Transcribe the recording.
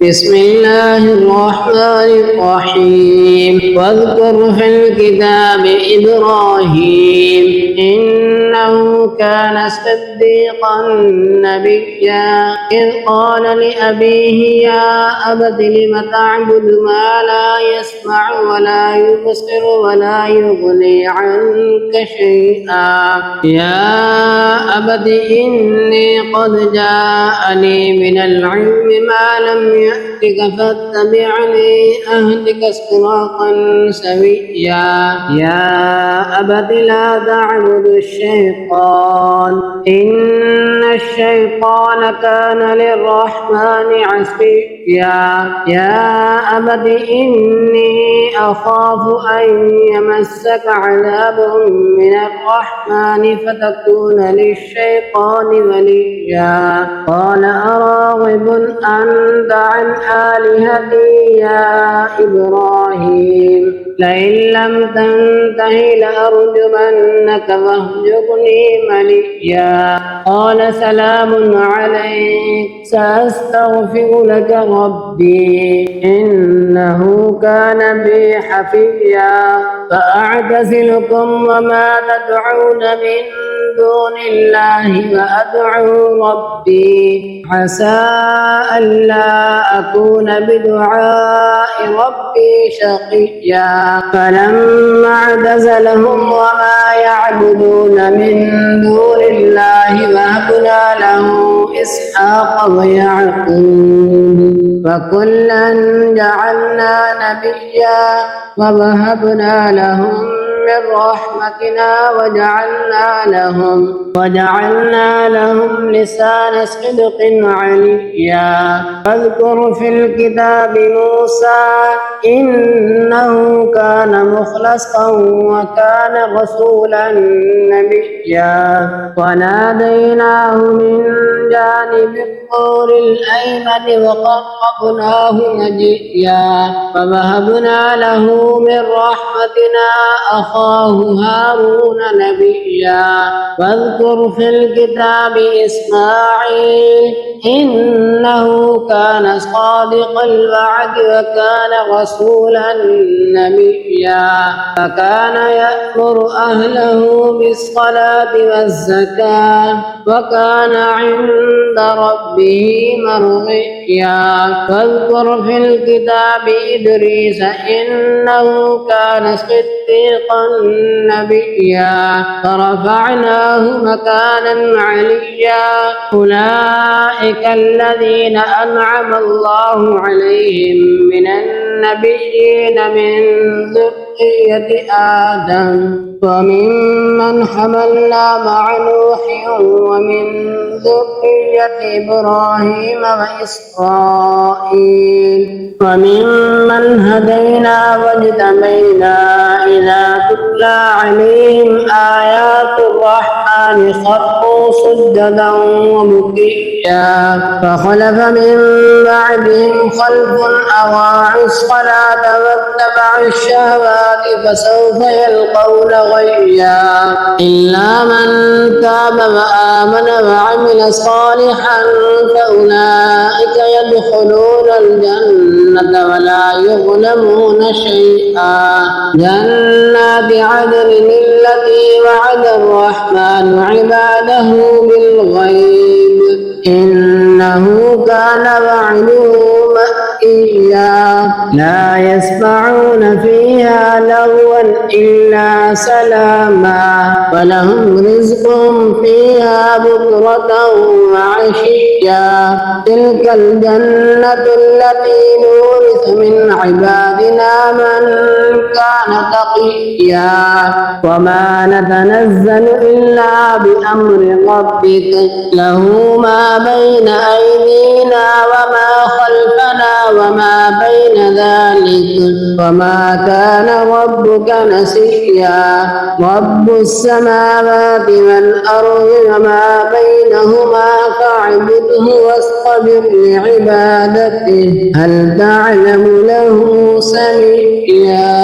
بسم الله الرحمن الرحيم واذكر في الكتاب إبراهيم إنه كان صديقا نبيا إذ قال لأبيه يا أبت لم تعبد ما لا يسمع ولا يبصر ولا يغني عنك شيئا يا أبت إني قد جاءني من العلم ما لم يأتك فاتبعني أهدك صراطا سويا يا أبت لا تعبد الشيطان إن الشيطان كان للرحمن عصيا يا أبت إني أخاف أن يمسك عذاب من الرحمن فتكون للشيطان وليا قال أراغب أنت عن آلهتي يا إبراهيم لئن لم تنته لأرجمنك واهجرني مليا قال سلام عليك سأستغفر لك ربي إنه كان بي حفيا فأعتزلكم وما تدعون من دون الله وأدعو ربي عسى ألا أكون بدعاء ربي شقيا فلما اعتزلهم وما يعبدون من دون الله وهبنا له إسحاق ويعقوب وكلا جعلنا نبيا ووهبنا لهم من رحمتنا وجعلنا لهم لسان صدق عليا واذكر في الكتاب موسى إنه كان مخلصا وكان رسولا نبيا وناديناه من جانب الطور الأيمن وقربناه نجيا ووهبنا له من رحمتنا أخاه هارون نبيا واذكر في الكتاب إسماعيل إنه كان صادق الوعد وكان رسولا نبيا فكان يأمر أهله بالصلاة والزكاة وكان عند ربه مرضيا واذكر في الكتاب إدريس إنه كان صديقا نبيا فرفعناه مكانا عليا أولئك الذين أنعم الله عليهم من النبيين من ذرية آدم وممن حملنا مع نوح ومن ذرية إبراهيم وإسرائيل وممن هدينا واجتبينا إذا تتلى عليهم آيات الرحمن خروا سجدا وبكيا فخلف من بعدهم خلف أضاعوا الصلاة واتبعوا الشهوات فسوف يلقون غيا إلا من تاب وآمن وعمل صالحا فأولئك يدخلون الجنة ولا يظلمون شيئا جنات عدن التي وعد الرحمن عباده بالغيب إنه كان وعده مأتيا لا يسمعون فيها لغوا إلا سلاما ولهم رزق فيها بكرة وعشيا تلك الجنة التي نورث من عبادنا من كان تقيا وما نتنزل إلا بأمر ربك له ما بين أيدينا وما خلفنا وما بين ذلك وما كان ربك نسيا رب السماوات والأرض وما بينهما فاعبده واصطبر لعبادته هل تعلم له سميا